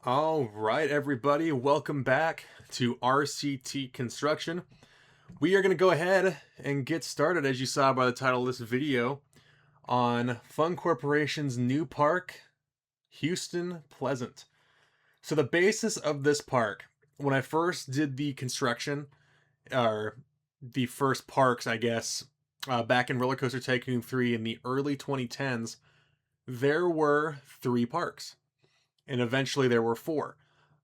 All right, everybody, welcome back to RCT Construction. We are going to go ahead and get started, as you saw by the title of this video, on Fun Corporation's new park, Houston Pleasant. So the basis of this park, when I first did the construction, or the first parks, I guess, back in Roller Coaster Tycoon 3 in the early 2010s, there were 3 parks. And eventually there were 4.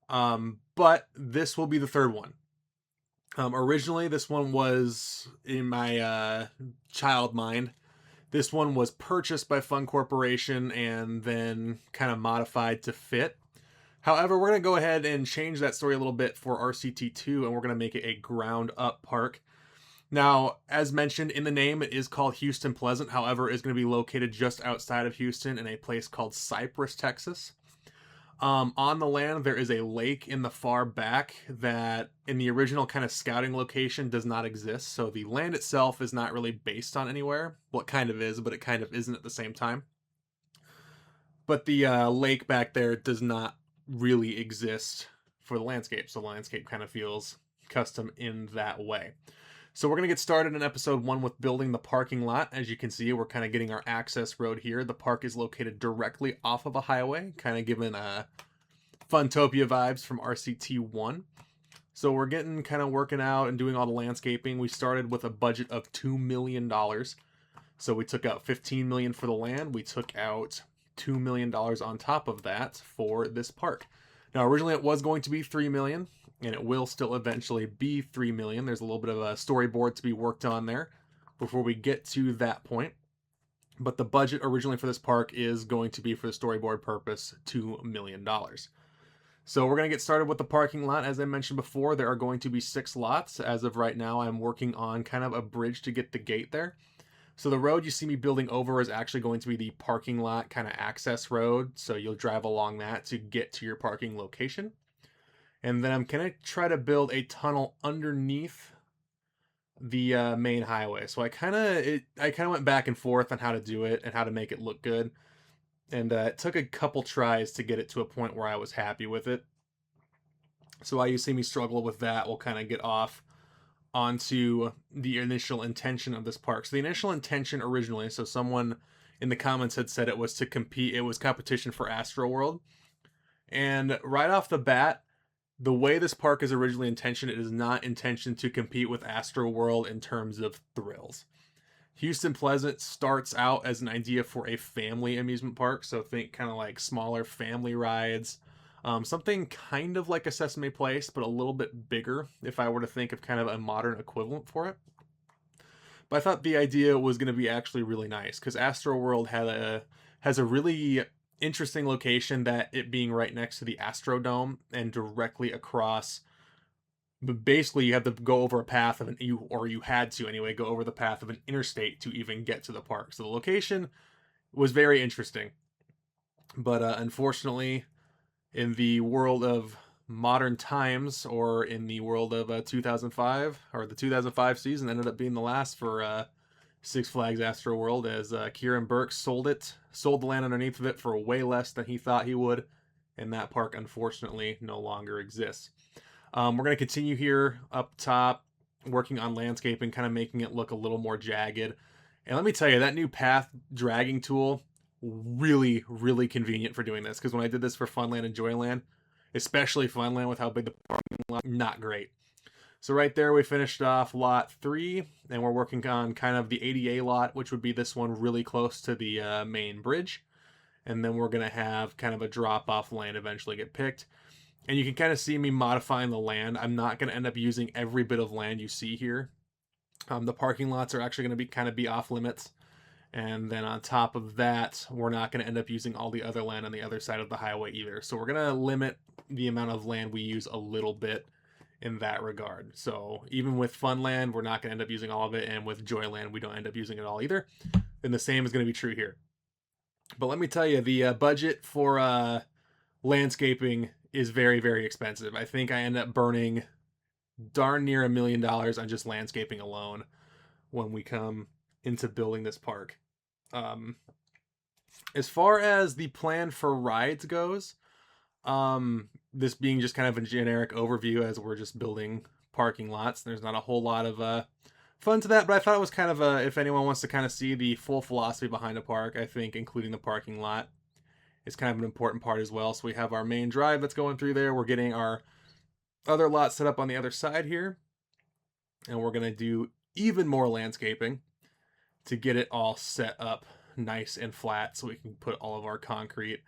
But this will be the third one. Originally, this one was in my child mind. This one was purchased by Fun Corporation and then kind of modified to fit. However, we're going to go ahead and change that story a little bit for RCT2, and we're going to make it a ground up park. Now, as mentioned in the name, it is called Houston Pleasant. However, it's going to be located just outside of Houston in a place called Cypress, Texas. On the land, there is a lake in the far back that in the original kind of scouting location does not exist. So the land itself is not really based on anywhere. Well, it kind of is, but it kind of isn't at the same time. But the lake back there does not really exist for the landscape. So the landscape kind of feels custom in that way. So we're going to get started in episode 1 with building the parking lot. As you can see, we're kind of getting our access road here. The park is located directly off of a highway, kind of giving Funtopia vibes from RCT1. So we're getting kind of working out and doing all the landscaping. We started with a budget of $2 million. So we took out $15 million for the land. We took out $2 million on top of that for this park. Now, originally it was going to be $3 million. And it will still eventually be $3 million. There's a little bit of a storyboard to be worked on there before we get to that point. But the budget originally for this park is going to be, for the storyboard purpose, $2 million. So we're going to get started with the parking lot. As I mentioned before, there are going to be 6 lots. As of right now, I'm working on kind of a bridge to get the gate there. So the road you see me building over is actually going to be the parking lot kind of access road. So you'll drive along that to get to your parking location. And then I'm going to try to build a tunnel underneath the main highway. So I kind of went back and forth on how to do it and how to make it look good. And it took a couple tries to get it to a point where I was happy with it. So while you see me struggle with that, we'll kind of get off onto the initial intention of this park. So the initial intention originally, so someone in the comments had said it was to compete, it was competition for Astroworld. And right off the bat, the way this park is originally intentioned, it is not intentioned to compete with Astroworld in terms of thrills. Houston Pleasant starts out as an idea for a family amusement park, so think kind of like smaller family rides, something kind of like a Sesame Place, but a little bit bigger if I were to think of kind of a modern equivalent for it. But I thought the idea was going to be actually really nice because Astroworld has a really interesting location, that it being right next to the Astrodome and directly across. But basically, you have to go over a path of you had to anyway, go over the path of an interstate to even get to the park. So the location was very interesting. But unfortunately, in the world of modern times, or in the world of 2005, or the 2005 season ended up being the last for Six Flags Astroworld, as Kieran Burke sold the land underneath of it for way less than he thought he would, and that park unfortunately no longer exists. We're going to continue here up top, working on landscaping, kind of making it look a little more jagged. And let me tell you, that new path dragging tool, really, really convenient for doing this, because when I did this for Funland and Joyland, especially Funland with how big the parking lot, not great. So right there, we finished off lot 3, and we're working on kind of the ADA lot, which would be this one really close to the main bridge. And then we're going to have kind of a drop-off land eventually get picked. And you can kind of see me modifying the land. I'm not going to end up using every bit of land you see here. The parking lots are actually going to kind of be off limits. And then on top of that, we're not going to end up using all the other land on the other side of the highway either. So we're going to limit the amount of land we use a little bit in that regard. So even with Funland, we're not going to end up using all of it, and with Joyland, we don't end up using it all either. And the same is going to be true here. But let me tell you, the budget for landscaping is very, very expensive. I think I end up burning darn near $1 million on just landscaping alone when we come into building this park. As far as the plan for rides goes, This being just kind of a generic overview as we're just building parking lots. There's not a whole lot of fun to that, but I thought it was kind of if anyone wants to kind of see the full philosophy behind a park, I think including the parking lot is kind of an important part as well. So we have our main drive that's going through there. We're getting our other lot set up on the other side here, and we're going to do even more landscaping to get it all set up nice and flat so we can put all of our concrete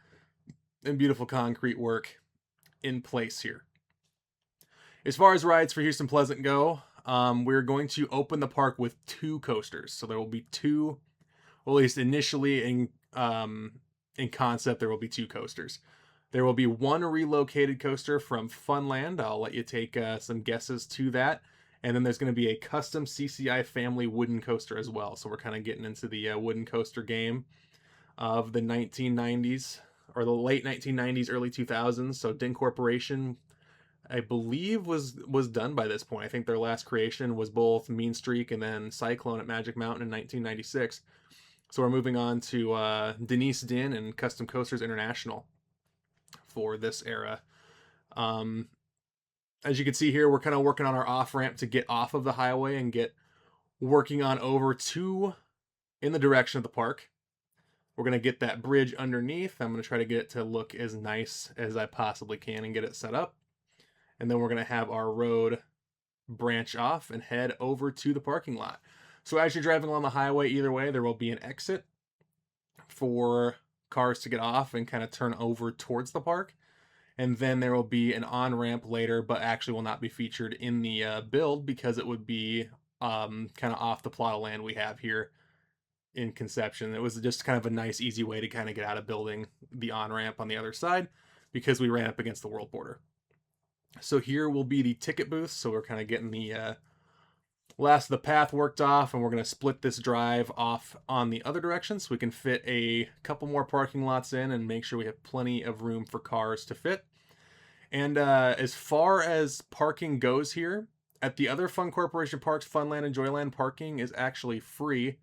and beautiful concrete work in place here. As far as rides for Houston Pleasant go, we're going to open the park with 2 coasters. So there will be 2, well, at least initially in concept, there will be 2 coasters. There will be 1 relocated coaster from Funland. I'll let you take some guesses to that. And then there's going to be a custom CCI family wooden coaster as well. So we're kind of getting into the wooden coaster game of the 1990s, or the late 1990s, early 2000s. So Din Corporation, I believe, was done by this point. I think their last creation was both Mean Streak and then Cyclone at Magic Mountain in 1996. So we're moving on to Denise Din and Custom Coasters International for this era. As you can see here, we're kind of working on our off-ramp to get off of the highway and get working on over to in the direction of the park. We're going to get that bridge underneath. I'm going to try to get it to look as nice as I possibly can and get it set up. And then we're going to have our road branch off and head over to the parking lot. So as you're driving along the highway, either way, there will be an exit for cars to get off and kind of turn over towards the park. And then there will be an on-ramp later, but actually will not be featured in the build because it would be kind of off the plot of land we have here in conception. It was just kind of a nice, easy way to kind of get out of building the on-ramp on the other side because we ran up against the world border. So here will be the ticket booth. So we're kind of getting the last of the path worked off, and we're going to split this drive off on the other direction so we can fit a couple more parking lots in and make sure we have plenty of room for cars to fit. And as far as parking goes here, at the other Fun Corporation parks, Funland and Joyland, parking is actually free.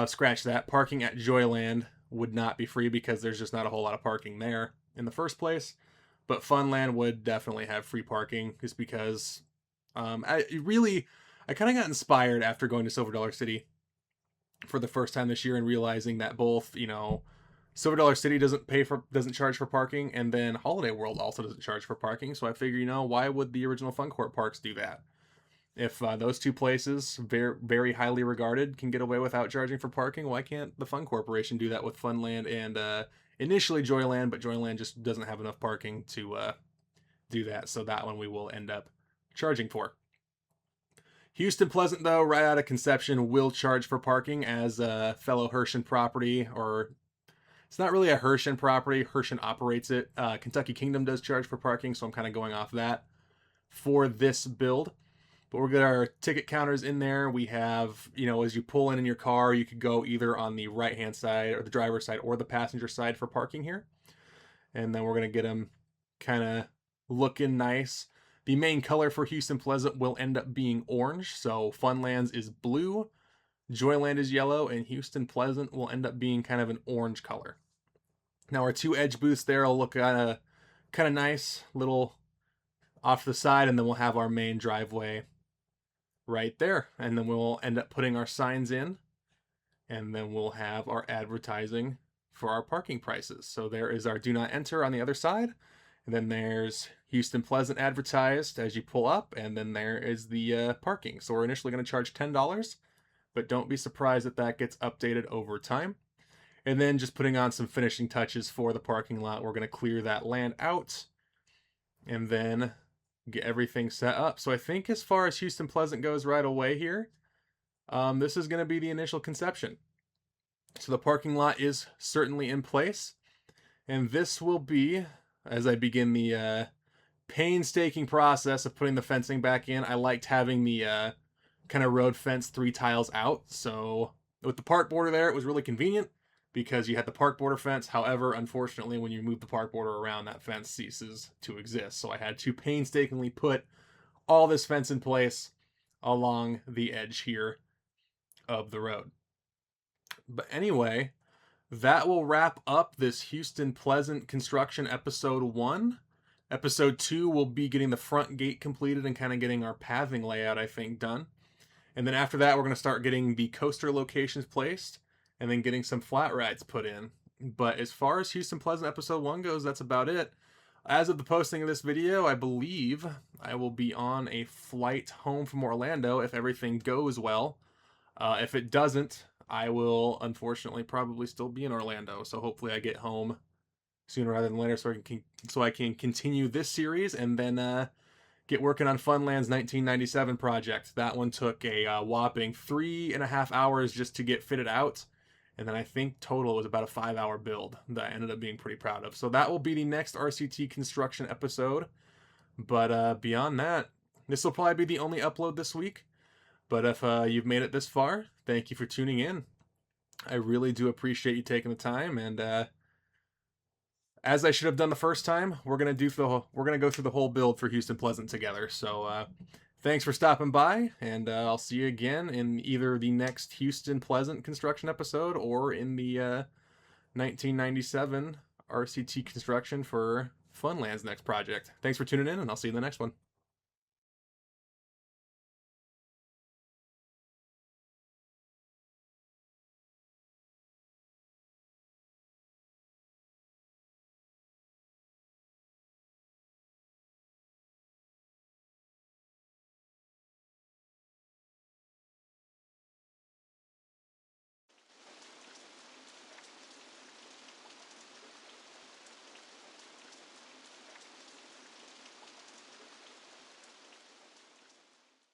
Scratch that. Parking at Joyland would not be free because there's just not a whole lot of parking there in the first place. But Funland would definitely have free parking just because I kind of got inspired after going to Silver Dollar City for the first time this year and realizing that both, Silver Dollar City doesn't charge for parking, and then Holiday World also doesn't charge for parking. So I figure, why would the original Fun Corp parks do that? If those 2 places, very, very highly regarded, can get away without charging for parking, why can't the Fun Corporation do that with Funland and initially Joyland? But Joyland just doesn't have enough parking to do that. So that one we will end up charging for. Houston Pleasant, though, right out of conception, will charge for parking as a fellow Herschend property, or it's not really a Herschend property. Herschend operates it. Kentucky Kingdom does charge for parking, so I'm kind of going off that for this build. But we'll get our ticket counters in there. We have, as you pull in your car, you could go either on the right-hand side or the driver's side or the passenger side for parking here. And then we're going to get them kind of looking nice. The main color for Houston Pleasant will end up being orange. So Funlands is blue, Joyland is yellow, and Houston Pleasant will end up being kind of an orange color. Now our 2 edge booths there will look kind of nice, little off to the side, and then we'll have our main driveway right there. And then we'll end up putting our signs in, and then we'll have our advertising for our parking prices. So there is our do not enter on the other side. And then there's Houston Pleasant advertised as you pull up, and then there is the parking. So we're initially going to charge $10, but don't be surprised if that gets updated over time. And then just putting on some finishing touches for the parking lot. We're going to clear that land out and then get everything set up. So I think as far as Houston Pleasant goes right away here, this is going to be the initial conception. So the parking lot is certainly in place. And this will be, as I begin the painstaking process of putting the fencing back in, I liked having the kind of road fence 3 tiles out. So with the park border there, it was really convenient because you had the park border fence. However, unfortunately, when you move the park border around, that fence ceases to exist. So I had to painstakingly put all this fence in place along the edge here of the road. But anyway, that will wrap up this Houston Pleasant construction episode 1. Episode 2 will be getting the front gate completed and kind of getting our pathing layout, I think, done. And then after that, we're going to start getting the coaster locations placed and then getting some flat rides put in. But as far as Houston Pleasant episode 1 goes, that's about it. As of the posting of this video, I believe I will be on a flight home from Orlando if everything goes well. If it doesn't, I will unfortunately probably still be in Orlando. So hopefully I get home sooner rather than later so I can continue this series and then get working on Funland's 1997 project. That one took a whopping 3.5 hours just to get fitted out. And then I think total was about a 5-hour build that I ended up being pretty proud of. So that will be the next RCT construction episode. But beyond that, this will probably be the only upload this week. But if you've made it this far, thank you for tuning in. I really do appreciate you taking the time. And as I should have done the first time, we're gonna go through the whole build for Houston Pleasant together. So thanks for stopping by, and I'll see you again in either the next Houston Pleasant construction episode or in the 1997 RCT construction for Funland's next project. Thanks for tuning in, and I'll see you in the next one.